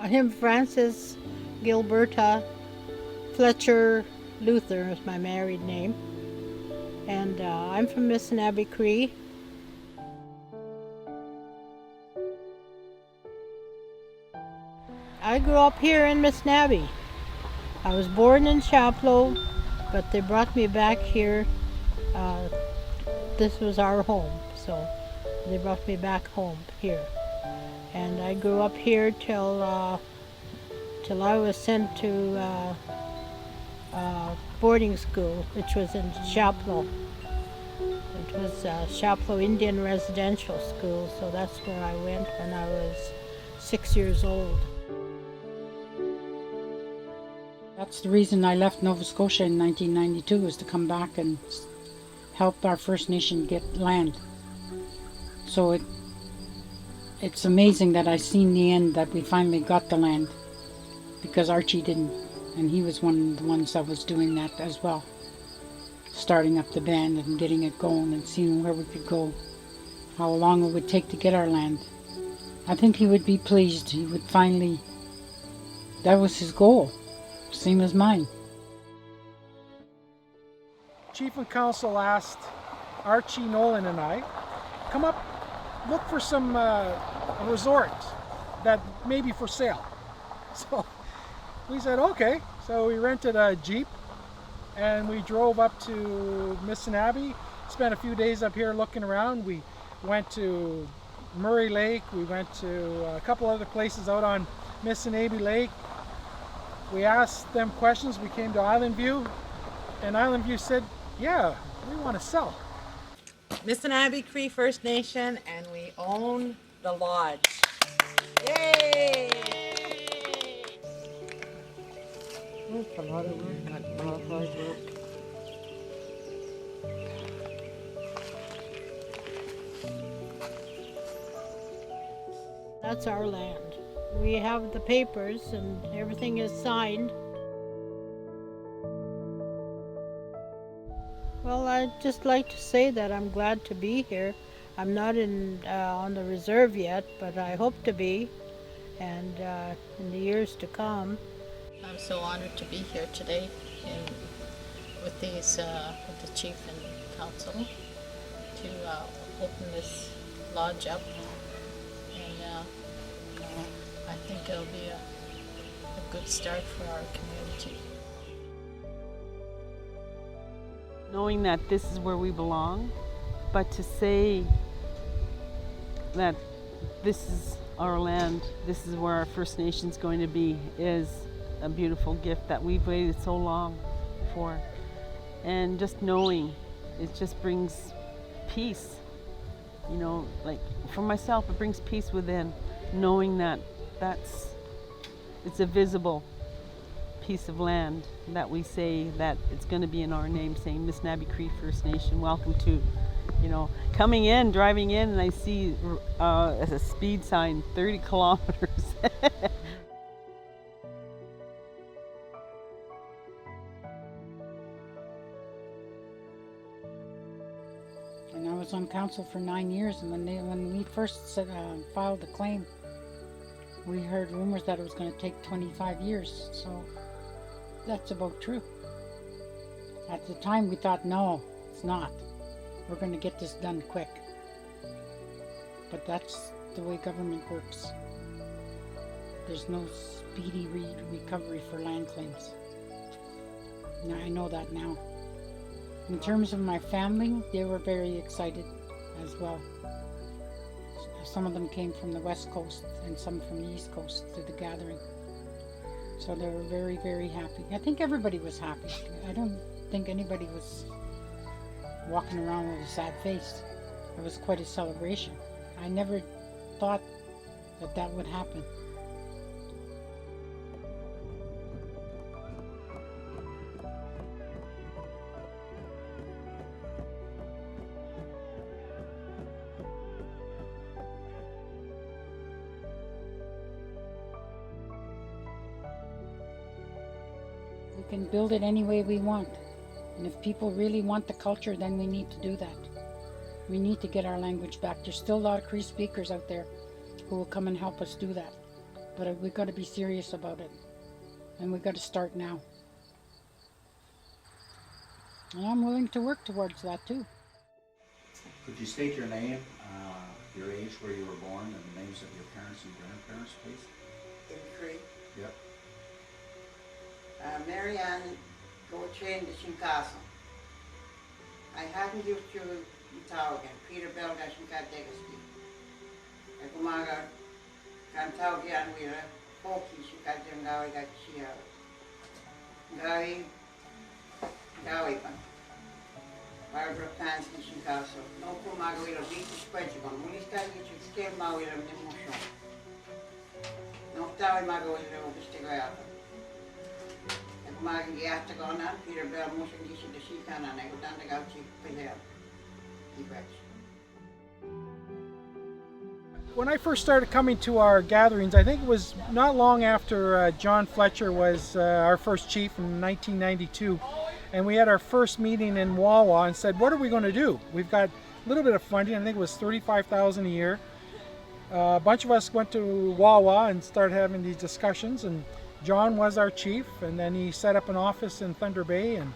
I'm Frances Gilberta Fletcher Luther is my married name, and I'm from Missanabie Cree. I grew up here in Missanabie. I was born in Chapleau, but they brought me back here. This was our home, so they brought me back home here. And I grew up here till I was sent to boarding school, which was in Chapleau. It was Chapleau Indian Residential School, so that's where I went when I was 6 years old. That's the reason I left Nova Scotia in 1992, was to come back and help our First Nation get land. So it's amazing that I seen the end, that we finally got the land, because Archie didn't, and he was one of the ones that was doing that as well, starting up the band and getting it going and seeing where we could go, how long it would take to get our land. I think he would be pleased. He would finally, that was his goal, same as mine. Chief and Council asked Archie, Nolan and I, come up, look for some a resort that may be for sale. So we said okay. So we rented a Jeep and we drove up to Missanabie, spent a few days up here looking around. We went to Murray Lake, we went to a couple other places out on Missanabie Lake. We asked them questions. We came to Island View, and Island View said, yeah, we want to sell. Missanabie Cree First Nation, and we own the lodge. Yay! That's a lot of work. A lot of hard work. That's our land. We have the papers and everything is signed. Well, I'd just like to say that I'm glad to be here. I'm not on the reserve yet, but I hope to be, and in the years to come. I'm so honored to be here today with the chief and council to open this lodge up, and I think it'll be a good start for our community. Knowing that this is where we belong, but to say that this is our land, this is where our First Nation's going to be, is a beautiful gift that we've waited so long for. And just knowing, it just brings peace. You know, like for myself, it brings peace within, knowing that it's a visible piece of land that we say that it's going to be in our name, saying Missanabie Cree First Nation, welcome to. You know, coming in, driving in, and I see a speed sign, 30 kilometers. And I was on council for 9 years, and when we first filed the claim, we heard rumors that it was going to take 25 years, so that's about true. At the time we thought, no, it's not. We're going to get this done quick. But that's the way government works. There's no speedy recovery for land claims. Now, I know that now. In terms of my family, they were very excited as well. Some of them came from the West Coast and some from the East Coast to the gathering. So they were very, very happy. I think everybody was happy. I don't think anybody was walking around with a sad face. It was quite a celebration. I never thought that would happen. We can build it any way we want. And if people really want the culture, then we need to do that. We need to get our language back. There's still a lot of Cree speakers out there who will come and help us do that. But we got to be serious about it, and we got to start now. And I'm willing to work towards that too. Could you state your name, your age, where you were born, and the names of your parents and grandparents, please? Cree. Yep. Mary Ann go train the Shinkasan. I hadn't used to Italian. Peter Bell got Shinkadegasti. I kumaga kan Taugian wira Poki Shikadem Gawi got Chia. Gawi pan. Barbara Pansky Shinkaso. No kumaga wira beat the spreadsheet. Muliska you scale ma wira nemotion. No Tawi maga wira Obistegayata. Peter Bell motion the Shikan and I go down the Gauchi Pahel. When I first started coming to our gatherings, I think it was not long after John Fletcher was our first chief in 1992, and we had our first meeting in Wawa and said, what are we going to do? We've got a little bit of funding, I think it was $35,000 a year. A bunch of us went to Wawa and started having these discussions, and John was our chief, and then he set up an office in Thunder Bay, and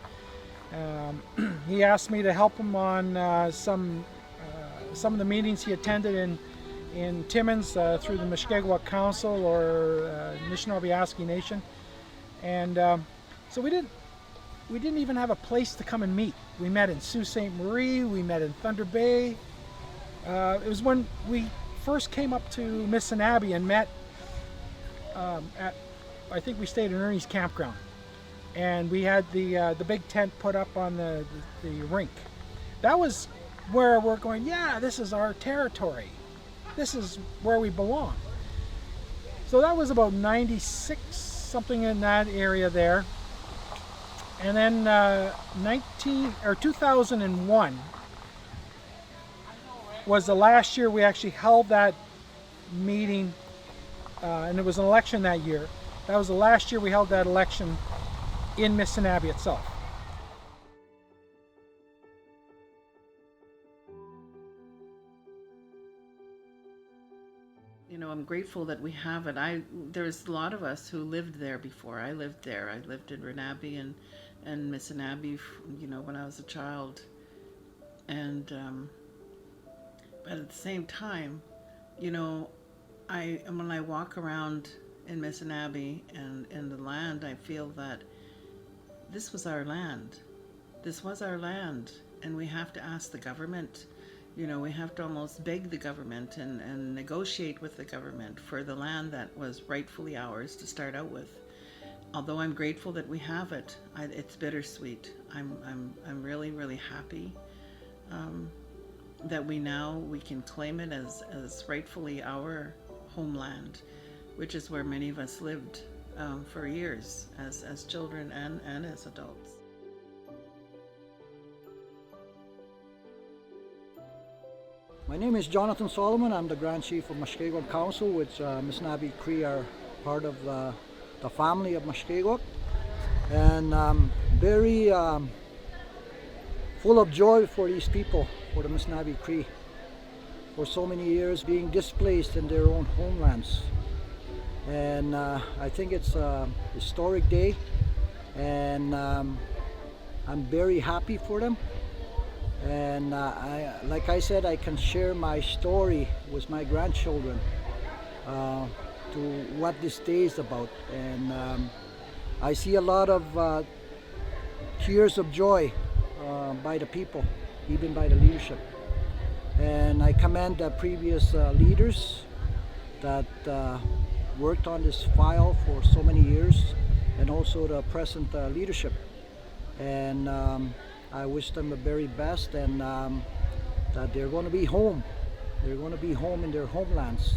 he asked me to help him on some of the meetings he attended in Timmins through the Mushkegowuk Council or Missanabie Nation, and so we didn't even have a place to come and meet. We met in Sault Ste. Marie, we met in Thunder Bay. It was when we first came up to Missanabie and met at, I think we stayed in Ernie's campground, and we had the big tent put up on the rink. That was where we're going, yeah, this is our territory. This is where we belong. So that was about 96, something in that area there. And then 2001 was the last year we actually held that meeting, and it was an election that year. That was the last year we held that election in Missanabie itself. You know, I'm grateful that we have it. There's a lot of us who lived there before. I lived there. I lived in Renabie and Missanabie, you know, when I was a child. And but at the same time, you know, when I walk around in Missanabie and in the land, I feel that this was our land. This was our land, and we have to ask the government. You know, we have to almost beg the government and negotiate with the government for the land that was rightfully ours to start out with. Although I'm grateful that we have it, it's bittersweet. I'm really, really happy that we can claim it as rightfully our homeland, which is where many of us lived for years as children and as adults. My name is Jonathan Solomon. I'm the Grand Chief of Mushkegowuk Council, which Missanabie Cree are part of the family of Mushkegowuk. And very full of joy for these people, for the Missanabie Cree, for so many years being displaced in their own homelands. And I think it's a historic day, and I'm very happy for them. And like I said, I can share my story with my grandchildren to what this day is about. And I see a lot of tears of joy by the people, even by the leadership. And I commend the previous leaders that worked on this file for so many years, and also the present leadership. And I wish them the very best, and that they're going to be home. They're going to be home in their homelands.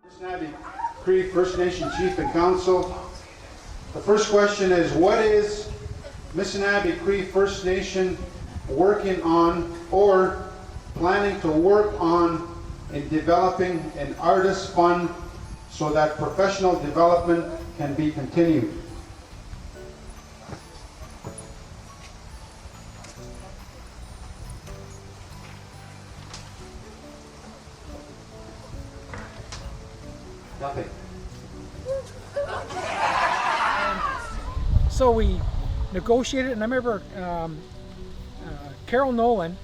Missanabie Cree First Nation Chief and Council. The first question is, what is Missanabie Cree First Nation working on or planning to work on in developing an artist fund so that professional development can be continued? So we negotiated, and I remember Carol Nolan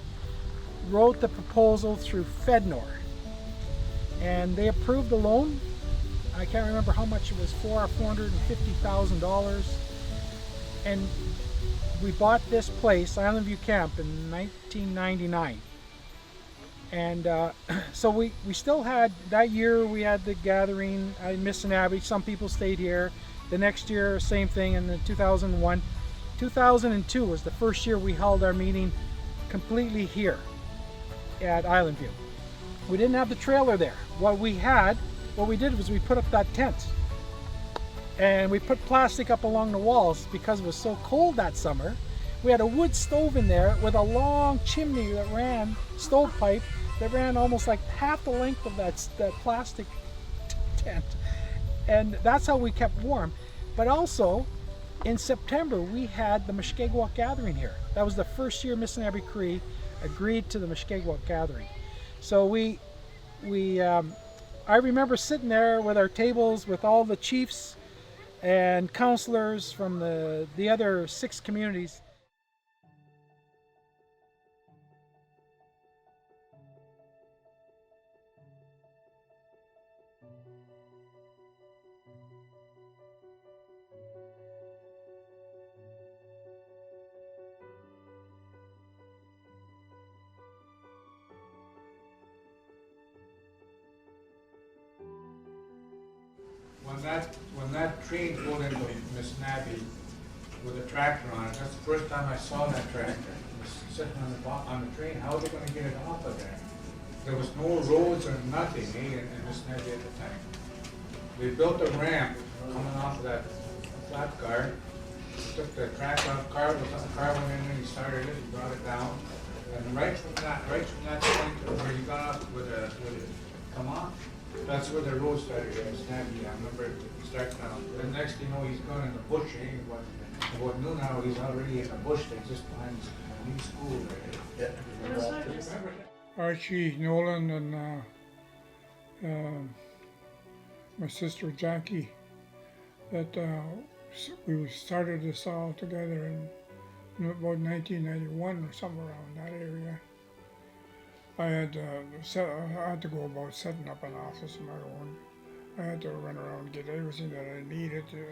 wrote the proposal through FedNor, and they approved the loan. I can't remember how much it was for, $450,000, and we bought this place, Island View Camp, in 1999. And so we still had, that year we had the gathering in Missanabie. Some people stayed here. The next year, same thing, and then 2001. 2002 was the first year we held our meeting completely here at Island View. We didn't have the trailer there. What we did was we put up that tent. And we put plastic up along the walls because it was so cold that summer. We had a wood stove in there with a long chimney that ran, stovepipe, that ran almost like half the length of that plastic tent. And that's how we kept warm. But also, in September, we had the Mushkegowuk gathering here. That was the first year Missanabie Cree agreed to the Mushkegowuk gathering. So I remember sitting there with our tables with all the chiefs and counselors from the other 6 communities. When that train pulled into Missanabie with a tractor on it, that's the first time I saw that tractor. It was sitting on the train. How are they going to get it off of there? There was no roads or nothing in Missanabie at the time. They built a ramp coming off of that flat car. Took the tractor off, car went in and he started it, he brought it down. And right from that point where he got off with it come off, that's where the road started in Missanabie. I remember it starting out. The next thing you know, he's gone in the bush. About noon now, he's already in the bush. They just behind his new school there. Yeah. Archie Nolan and my sister Jackie, that we started this all together in about 1991 or somewhere around that area. I had to go about setting up an office of my own. I had to run around and get everything that I needed to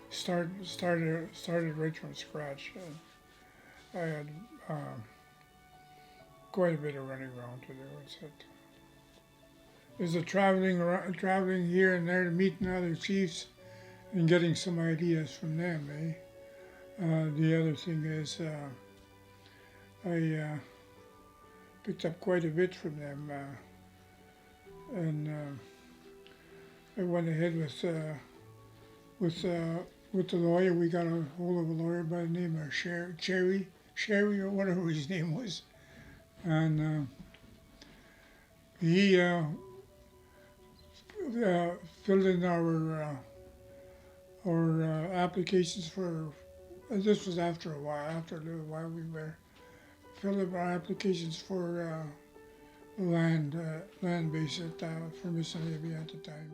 started right from scratch. And I had quite a bit of running around to do. There's a traveling here and there to meeting other chiefs and getting some ideas from them. The other thing is I picked up quite a bit from them, and I went ahead with the lawyer. We got a hold of a lawyer by the name of Sherry or whatever his name was, and he filled in our applications for. This was after a little while we were. Filled up our applications for land base for Missanabie at the time.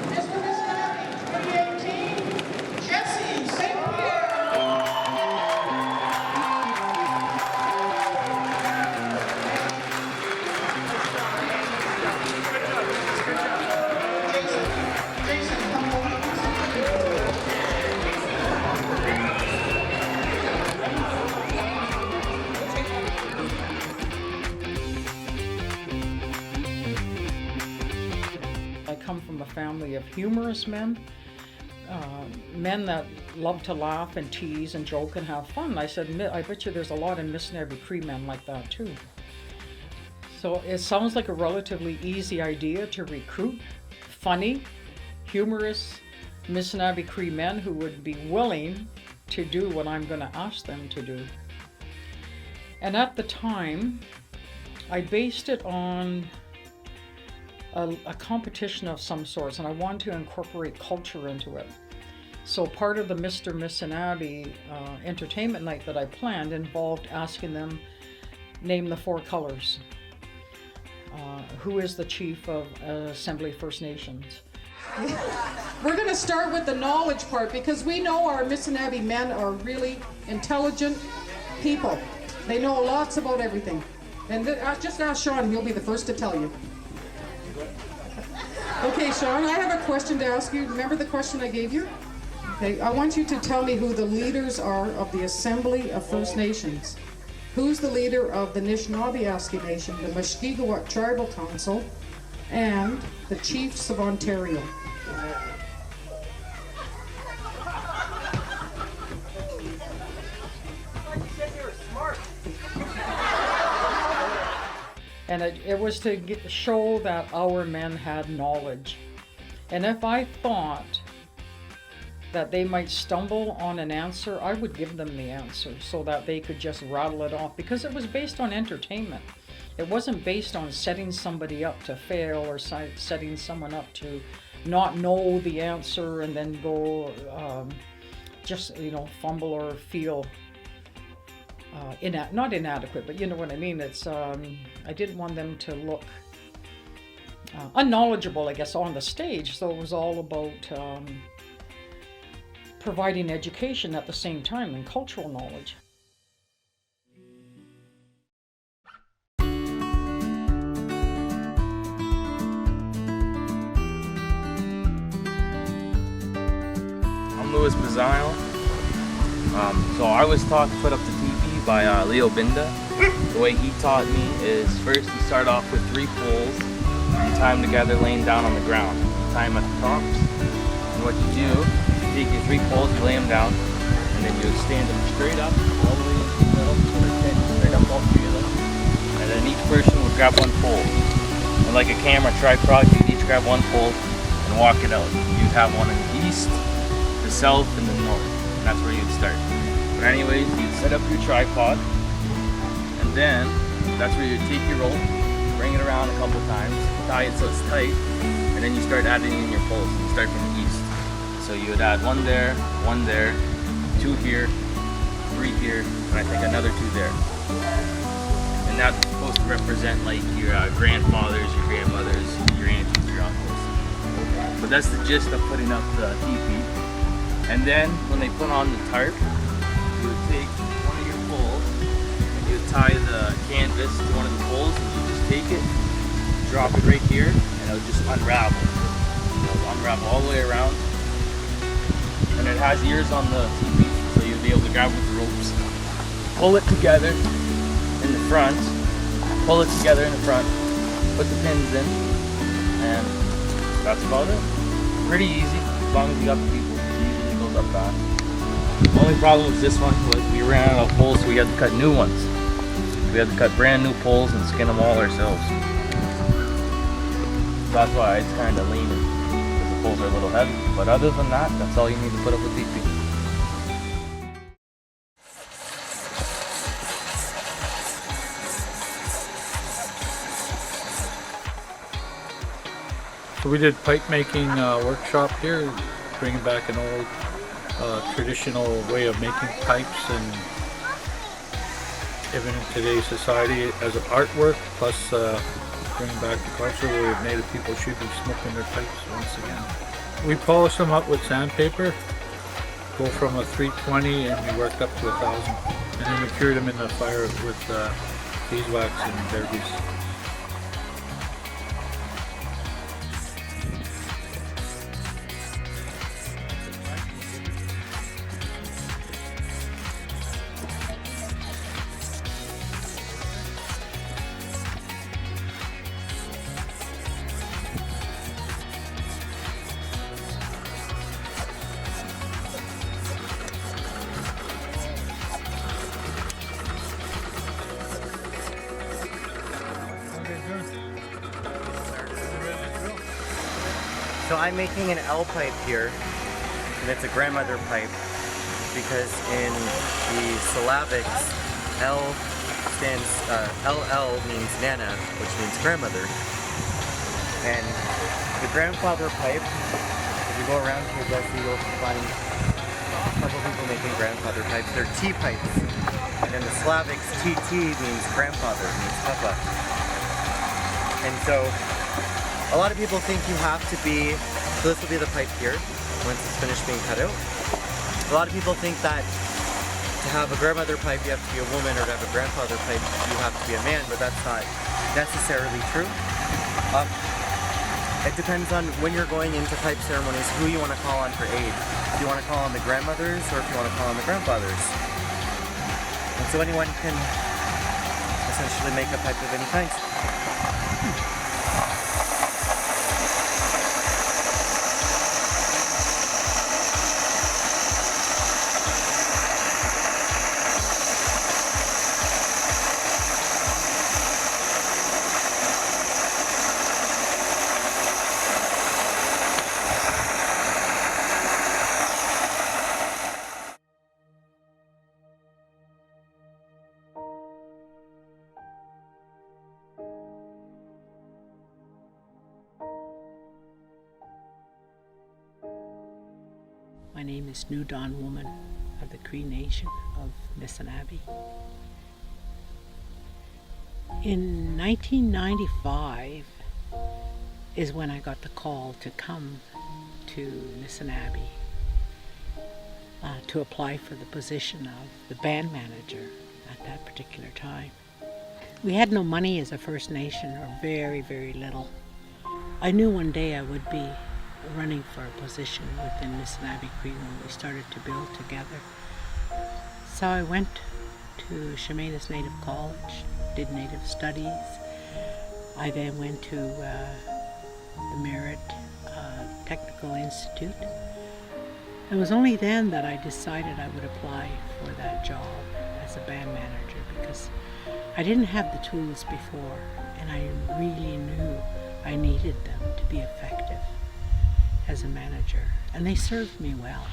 Mr. Missanabie, 2018, Jesse Souliere. I come from a family of humorous men, men that love to laugh and tease and joke and have fun. I said, I bet you there's a lot of Missanabie Cree men like that too. So it sounds like a relatively easy idea to recruit funny, humorous Missanabie Cree men who would be willing to do what I'm going to ask them to do. And at the time, I based it on a competition of some sorts, and I wanted to incorporate culture into it. So part of the Mr. Missanabie entertainment night that I planned involved asking them, name the 4 colors. Who is the chief of Assembly First Nations? We're going to start with the knowledge part because we know our Missanabie men are really intelligent people. They know lots about everything. And just ask Sean, he'll be the first to tell you. Okay, Sean, I have a question to ask you. Remember the question I gave you? Okay, I want you to tell me who the leaders are of the Assembly of First Nations. Who's the leader of the Missanabie Nation, the Mushkegowuk Tribal Council, and the Chiefs of Ontario? And it was to show that our men had knowledge. And if I thought that they might stumble on an answer, I would give them the answer so that they could just rattle it off, because it was based on entertainment. It wasn't based on setting somebody up to fail or setting someone up to not know the answer and then go just, fumble or feel not inadequate, but you know what I mean. It's I didn't want them to look unknowledgeable, I guess, on the stage. So it was all about providing education at the same time and cultural knowledge. I'm Louis Bizzano. So I was taught to put up the teepee by Leo Binda. The way he taught me is first you start off with 3 poles and you tie them together laying down on the ground. You tie them at the tops, and what you do, you take your 3 poles, you lay them down, and then you extend them straight up all the way into the middle, so they're pinned straight up all 3 of them. And then each person would grab 1 pole. And like a camera tripod, you'd each grab 1 pole and walk it out. You'd have one in the east, the south, and the north. And that's where you'd start. But anyways, you'd set up your tripod, and then that's where you'd take your rope, bring it around a couple times, tie it so it's tight, and then you start adding in your poles. You start from the east. So you would add 1 there, 2 here, 3 here, and I think another 2 there. And that's supposed to represent like your grandfathers, your grandmothers, your aunties, your uncles. But that's the gist of putting up the teepee. And then when they put on the tarp, you would take one of your poles and you would tie the canvas to one of the poles, and you just take it, drop it right here, and it would just unravel. It would unravel all the way around. And it has ears on the teepee, so you'll be able to grab with the ropes, pull it together in the front, pull it together in the front, put the pins in, and that's about it. Pretty easy, as long as you got the people. Up fast. The only problem with this one was we ran out of poles, so we had to cut new ones. We had to cut brand new poles and skin them all ourselves. That's why it's kind of leaning, because the poles are a little heavy. But other than that, that's all you need to put up with teepee. So we did pipe making workshop here, bringing back an old traditional way of making pipes, and even in today's society as an artwork, plus bringing back the culture where Native people should be smoking their pipes once again. We polish them up with sandpaper, go from a 320 and we worked up to 1,000, and then we cure them in the fire with beeswax and berries. So I'm making an L pipe here, and it's a grandmother pipe, because in the syllabics, LL means Nana, which means grandmother. And the grandfather pipe, if you go around here, Jesse, you'll find a couple people making grandfather pipes. They're T pipes. And in the Slavics, TT means grandfather, means papa. And so a lot of people think you have to be, so this will be the pipe here once it's finished being cut out. A lot of people think that to have a grandmother pipe you have to be a woman, or to have a grandfather pipe you have to be a man, but that's not necessarily true. It depends on when you're going into pipe ceremonies who you want to call on for aid. If you want to call on the grandmothers or if you want to call on the grandfathers. And so anyone can essentially make a pipe of any kind. My name is New Dawn Woman of the Cree Nation of Missanabie. In 1995 is when I got the call to come to Missanabie to apply for the position of the band manager at that particular time. We had no money as a First Nation, or very, very little. I knew one day I would be running for a position within Missanabie Cree when we started to build together. So I went to Chemainus Native College, did Native Studies. I then went to the Merit Technical Institute. It was only then that I decided I would apply for that job as a band manager, because I didn't have the tools before, and I really knew I needed them to be effective as a manager, and they served me well.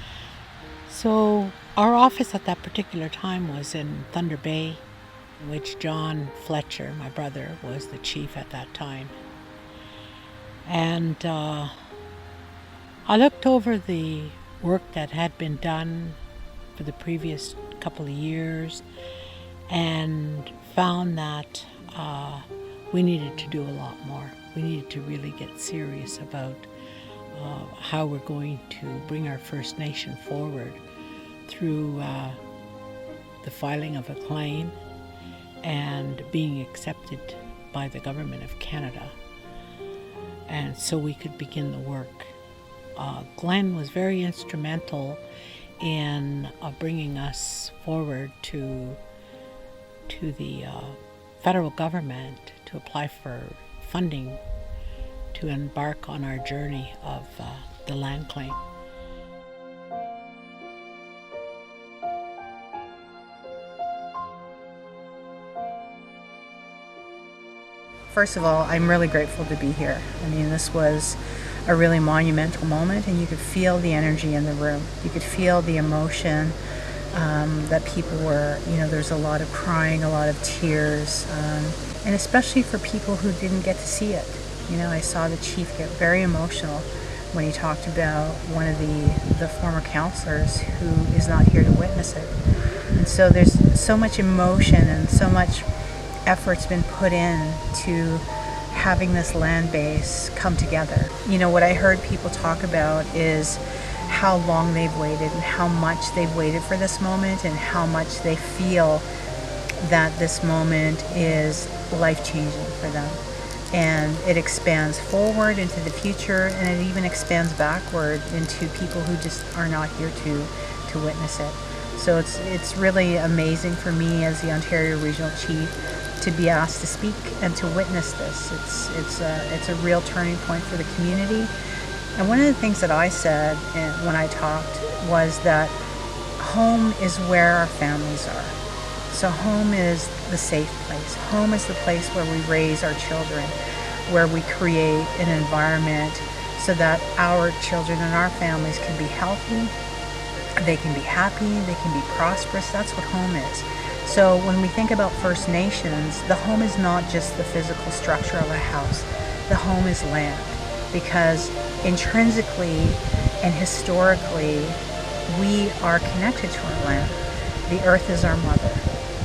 So our office at that particular time was in Thunder Bay, in which John Fletcher, my brother, was the chief at that time. And I looked over the work that had been done for the previous couple of years and found that we needed to do a lot more. We needed to really get serious about how we're going to bring our First Nation forward through the filing of a claim and being accepted by the Government of Canada, and so we could begin the work. Glenn was very instrumental in bringing us forward to the federal government to apply for funding to embark on our journey of the land claim. First of all, I'm really grateful to be here. I mean, this was a really monumental moment, and you could feel the energy in the room. You could feel the emotion that people were, there's a lot of crying, a lot of tears, and especially for people who didn't get to see it. I saw the chief get very emotional when he talked about one of the former counselors who is not here to witness it. And so there's so much emotion and so much effort's been put in to having this land base come together. What I heard people talk about is how long they've waited and how much they've waited for this moment, and how much they feel that this moment is life-changing for them. And it expands forward into the future, and it even expands backward into people who just are not here to witness it. So it's really amazing for me as the Ontario Regional Chief to be asked to speak and to witness this. It's a real turning point for the community. And one of the things that I said when I talked was that home is where our families are. So home is the safe place. Home is the place where we raise our children, where we create an environment so that our children and our families can be healthy, they can be happy, they can be prosperous. That's what home is. So when we think about First Nations, the home is not just the physical structure of a house. The home is land, because intrinsically and historically, we are connected to our land. The earth is our mother.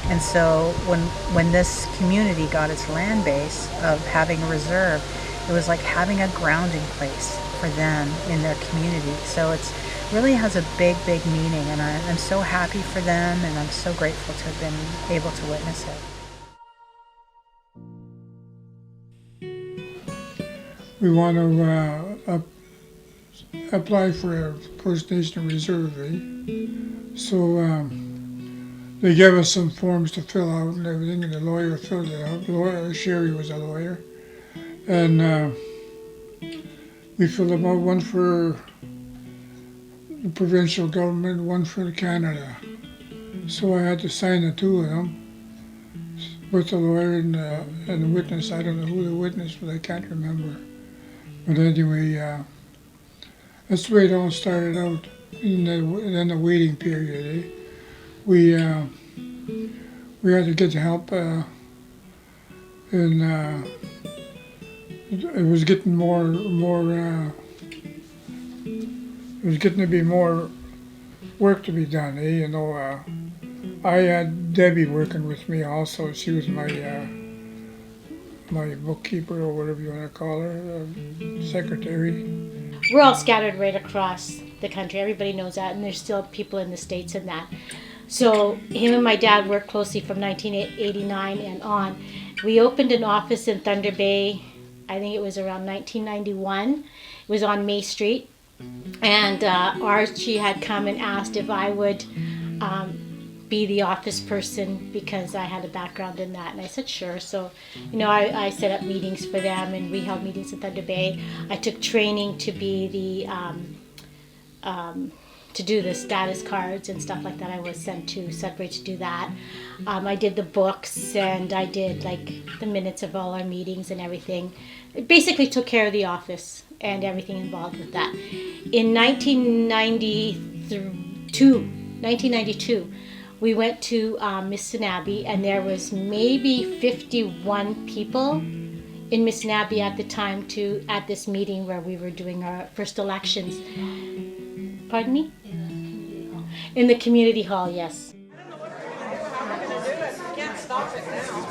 And so when this community got its land base of having a reserve, it was like having a grounding place for them in their community. So it's really has a big, big meaning, and I'm so happy for them, and I'm so grateful to have been able to witness it. We want to apply for a First Nation reserve. So they gave us some forms to fill out and everything, and the lawyer filled it out. Sherry was a lawyer. And we filled them out, one for the provincial government, one for Canada. So I had to sign the two of them with the lawyer and the witness. I don't know who the witness was, I can't remember. But anyway, that's the way it all started out in the waiting period. We had to get help, and it was getting it was getting to be more work to be done. You know, I had Debbie working with me also. She was my bookkeeper, or whatever you want to call her, secretary. We're all scattered right across the country. Everybody knows that, and there's still people in the States and that. So him and my dad worked closely from 1989 and on. We opened an office in Thunder Bay, I think it was around 1991. It was on May Street. And Archie had come and asked if I would be the office person because I had a background in that. And I said, sure. So, you know, I set up meetings for them, and we held meetings in Thunder Bay. I took training to be to do the status cards and stuff like that. I was sent to Sudbury to do that. I did the books, and I did like the minutes of all our meetings and everything. It basically took care of the office and everything involved with that. In 1992, we went to Missanabie, and there was maybe 51 people in Missanabie at the time at this meeting where we were doing our first elections. Pardon me? In the community hall, yes. Can't stop it now.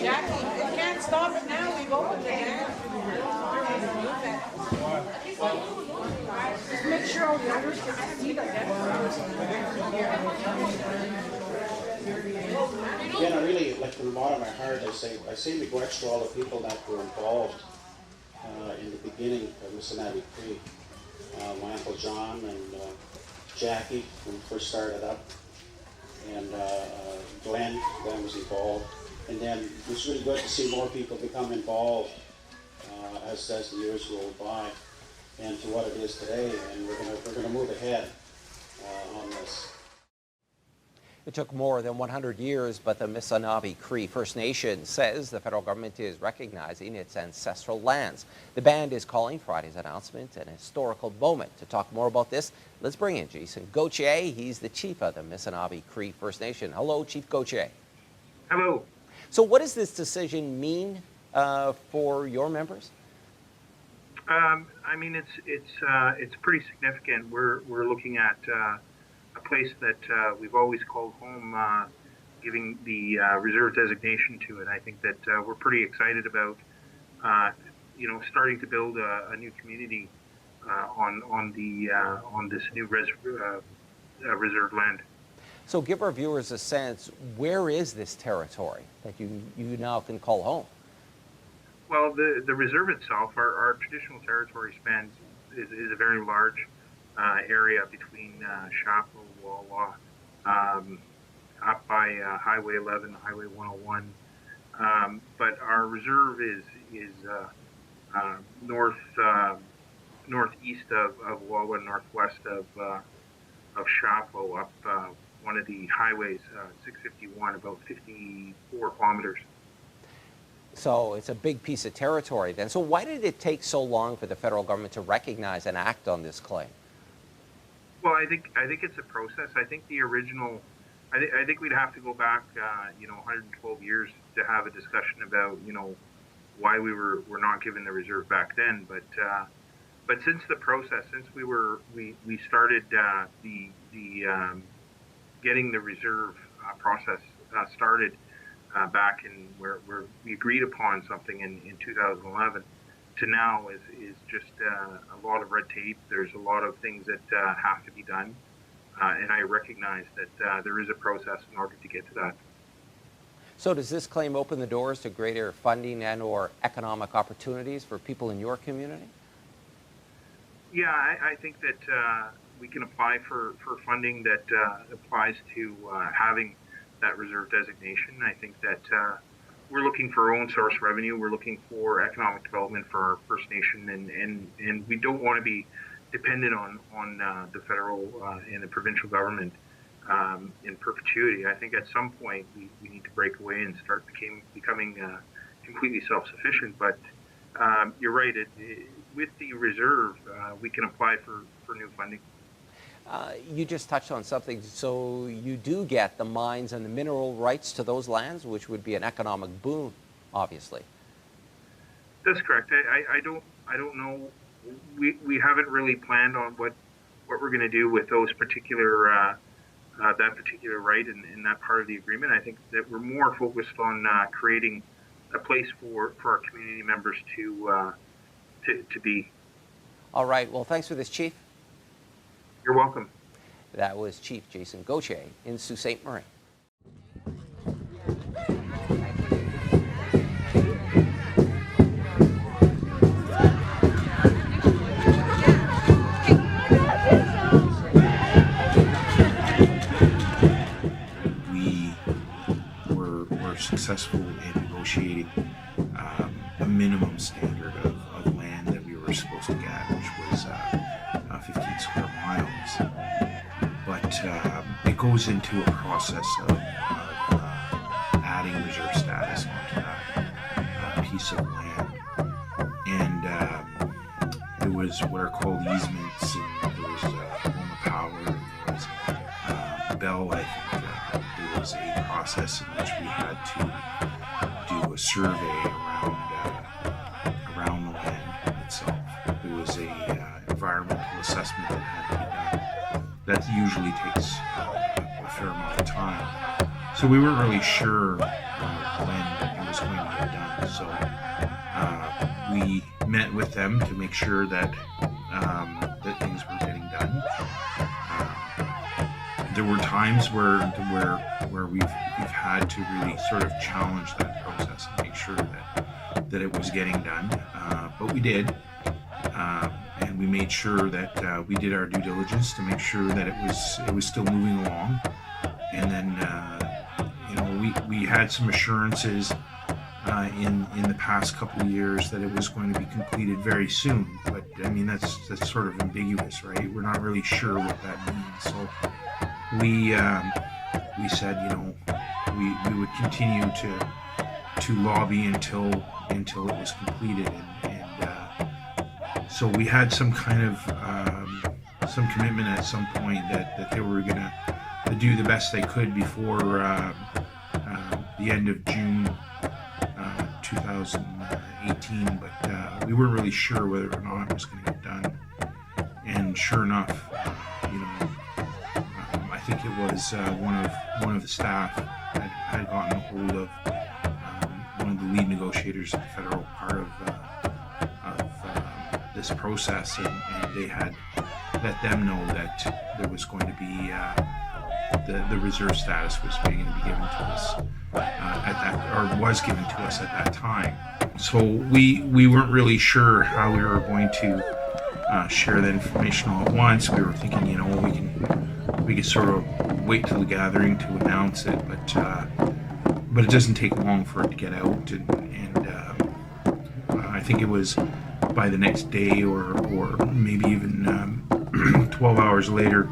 Jackie, you can't stop it now. We've opened the dam. Just make sure all the others can see that. Again, I really, like from the bottom of my heart, I say regrets to all the people that were involved in the beginning of Missanabie Cree. My Uncle John and Jackie, when we first started up, and Glenn was involved. And then it was really good to see more people become involved as the years roll by, and to what it is today. And we're gonna move ahead on this. It took more than 100 years, but the Missanabie Cree First Nation says the federal government is recognizing its ancestral lands. The band is calling Friday's announcement an historical moment. To talk more about this, let's bring in Jesse Souliere. He's the chief of the Missanabie Cree First Nation. Hello, Chief Souliere. Hello. So what does this decision mean for your members? I mean, it's pretty significant. We're looking at a place that we've always called home, giving the reserve designation to it. I think that we're pretty excited about, starting to build a new community on this new reserve land. So give our viewers a sense, where is this territory that you now can call home? Well, the reserve itself, our traditional territory spans is a very large area between Shapleau, Wawa, up by Highway 11, Highway 101. But our reserve is northeast of Wawa, northwest of Shapleau, up one of the highways, 651, about 54 kilometers. So it's a big piece of territory then. So why did it take so long for the federal government to recognize and act on this claim? Well, I think it's a process. I think the original, I think we'd have to go back, 112 years to have a discussion about, why we were not given the reserve back then. But since the process, since we started the getting the reserve process started back in where we agreed upon something in 2011 to now is just a lot of red tape. There's a lot of things that have to be done, and I recognize that there is a process in order to get to that. So does this claim open the doors to greater funding and or economic opportunities for people in your community? Yeah, I think that we can apply for funding that applies to having that reserve designation. I think that we're looking for own source revenue. We're looking for economic development for our First Nation, and we don't want to be dependent on the federal and the provincial government in perpetuity. I think at some point we need to break away and start becoming completely self-sufficient. But you're right. With the reserve, we can apply for new funding. You just touched on something. So you do get the mines and the mineral rights to those lands, which would be an economic boon, obviously. That's correct. I don't know. We haven't really planned on what we're going to do with those particular that particular right in that part of the agreement. I think that we're more focused on creating a place for our community members to be. All right. Well, thanks for this, Chief. You're welcome. That was Chief Jason Gauthier in Sault Ste. Marie. We were successful in negotiating a minimum standard of land that we were supposed to get, which was 15 square miles. But it goes into a process of adding reserve status onto that piece of land. And there was what are called easements, and there was home of power, and there was Bell, I think. There was a process in which we had to do a survey around the land itself. There was a environmental assessment that had to be done. That usually takes a fair amount of time. So we weren't really sure when it was going to get done. So we met with them to make sure that that things were getting done. There were times where we've had to really sort of challenge that process and make sure that it was getting done, but we did, and we made sure that we did our due diligence to make sure that it was still moving along, and then we had some assurances in the past couple of years that it was going to be completed very soon. But I mean that's sort of ambiguous, right? We're not really sure what that means. So we said, we would continue to lobby until it was completed, and so we had some kind of some commitment at some point that they were going to do the best they could before the end of June 2018, but we weren't really sure whether or not it was going to get done. And sure enough, I think it was one of the staff had gotten a hold of one of the lead negotiators at the federal part of this process, and they had let them know that there was going to be the reserve status was going to be given to us was given to us at that time. So we weren't really sure how we were going to share that information all at once. We were thinking, we could sort of wait till the gathering to announce it, but it doesn't take long for it to get out, and I think it was by the next day or maybe even 12 hours later,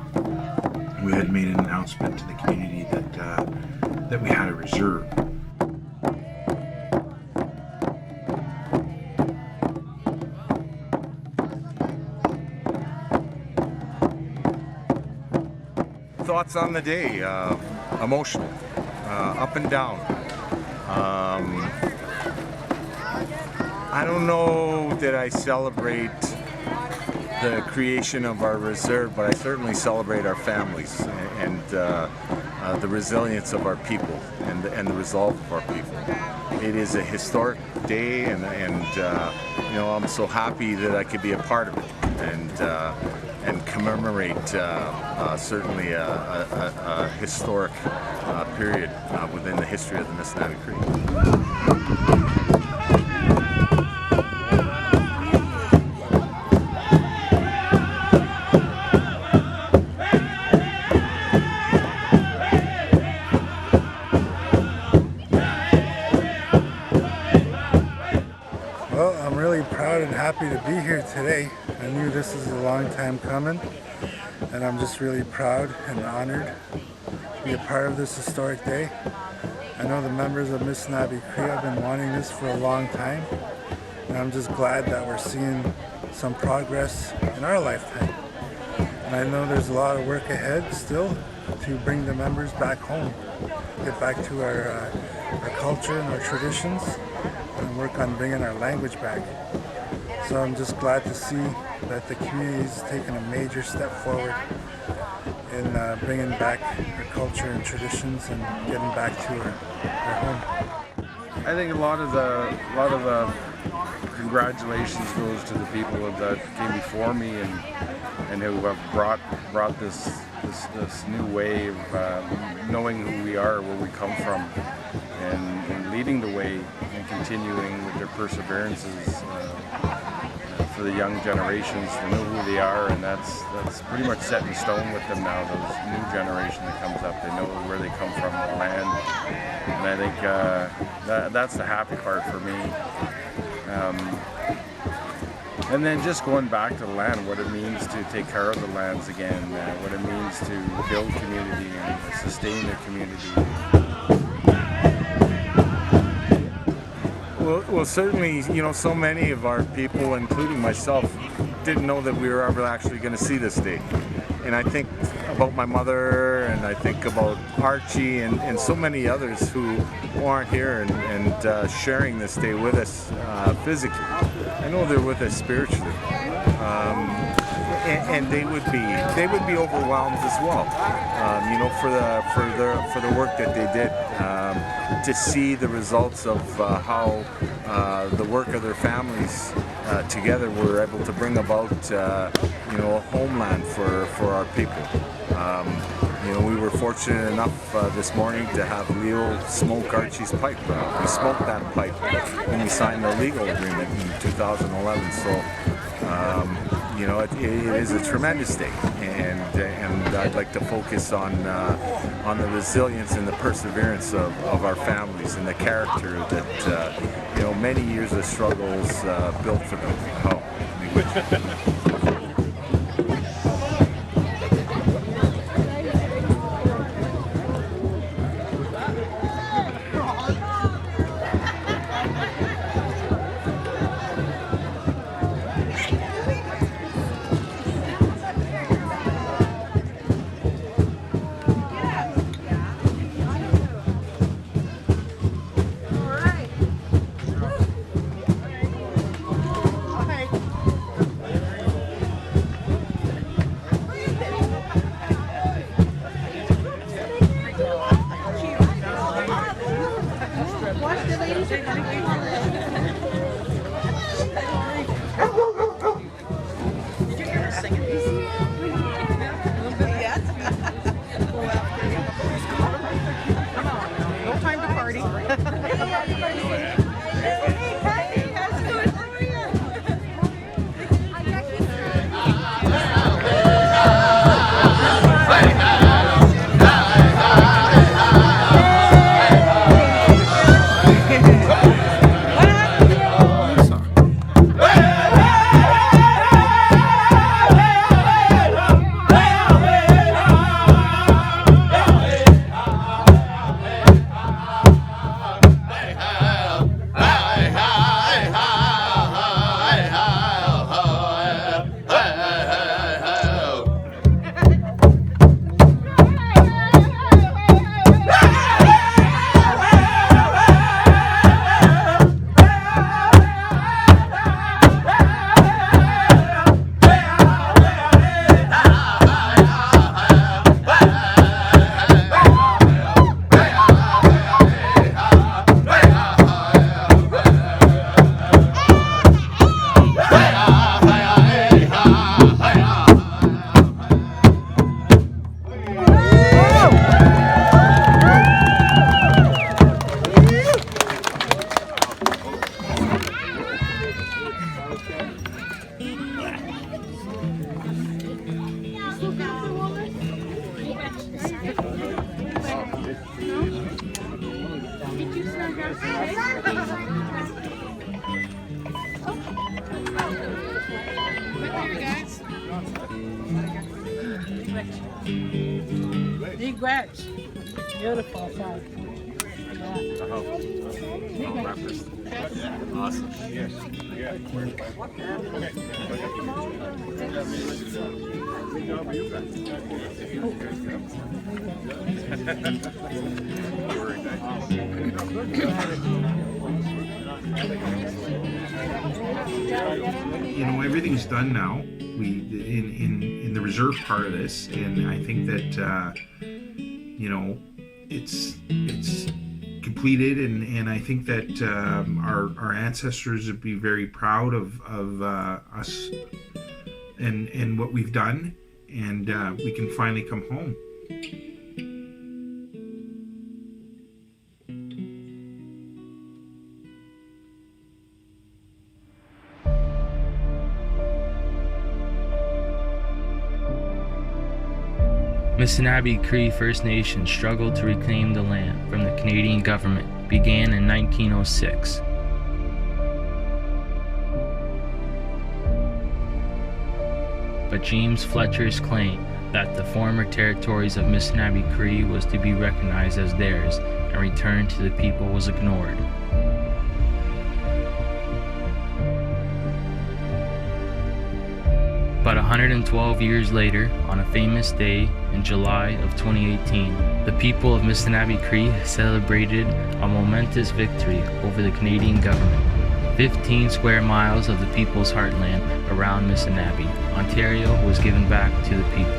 we had made an announcement to the community that we had a reserve. Thoughts on the day? Emotional, up and down. I don't know that I celebrate the creation of our reserve, but I certainly celebrate our families and the resilience of our people and the resolve of our people. It is a historic day, and you know, I'm so happy that I could be a part of it and commemorate certainly a historic period within the history of the Missanabie Cree. Well, I'm really proud and happy to be here today. I knew this was a long time coming, and I'm just really proud and honored to be a part of this historic day. I know the members of Missanabie Cree have been wanting this for a long time, and I'm just glad that we're seeing some progress in our lifetime. And I know there's a lot of work ahead still to bring the members back home, get back to our culture and our traditions, and work on bringing our language back. So I'm just glad to see that the community's taken a major step forward in bringing back our culture and traditions and getting back to our home. I think a lot of the congratulations goes to the people that came before me and who have brought this new way of knowing who we are, where we come from, and leading the way and continuing with their perseverances for the young generations to know who they are, and that's pretty much set in stone with them now. Those new generation that comes up, they know where they come from, the land, and I think that's the happy part for me. And then just going back to the land, what it means to take care of the lands again, what it means to build community and sustain the community. Well, certainly, you know, so many of our people, including myself, didn't know that we were ever actually going to see this day. And I think about my mother, and I think about Archie, and so many others who aren't here and sharing this day with us physically. I know they're with us spiritually, and they would be overwhelmed as well. You know, for the work that they did, to see the results of how the work of their families together were able to bring about you know, a homeland for our people. You know, we were fortunate enough this morning to have Leo smoke Archie's pipe. We smoked that pipe when we signed the legal agreement in 2011. So, you know, it is a tremendous day, and I'd like to focus on the resilience and the perseverance of our families and the character that you know, many years of struggles built for them. Oh, Regrets. Beautiful side. Awesome. You know, everything's done now. We in the reserve part of this, and I think that you know, it's completed, and I think that our ancestors would be very proud of us and what we've done, and we can finally come home. Missanabie Cree First Nation struggle to reclaim the land from the Canadian government began in 1906. But James Fletcher's claim that the former territories of Missanabie Cree was to be recognized as theirs and returned to the people was ignored. But 112 years later, on a famous day in July of 2018, the people of Missanabie Cree celebrated a momentous victory over the Canadian government. 15 square miles of the people's heartland around Missanabie, Ontario, was given back to the people.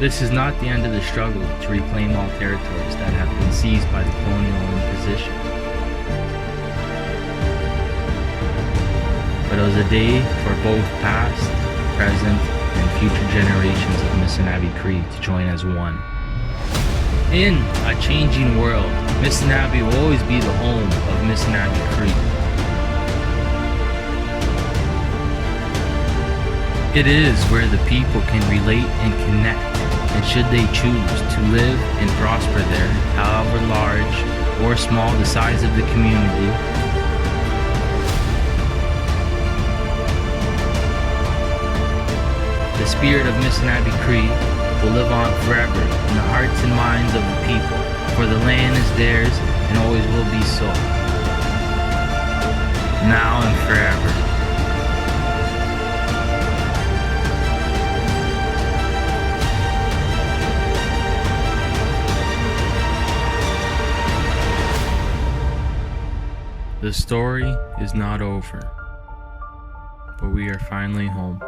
This is not the end of the struggle to reclaim all territories that have been seized by the colonial imposition. But it was a day for both past, present, and future generations of Missanabie Cree to join as one. In a changing world, Missanabie will always be the home of Missanabie Cree. It is where the people can relate and connect, and should they choose to live and prosper there, however large or small the size of the community, the spirit of Missanabie Cree will live on forever in the hearts and minds of the people, for the land is theirs and always will be so, now and forever. The story is not over, but we are finally home.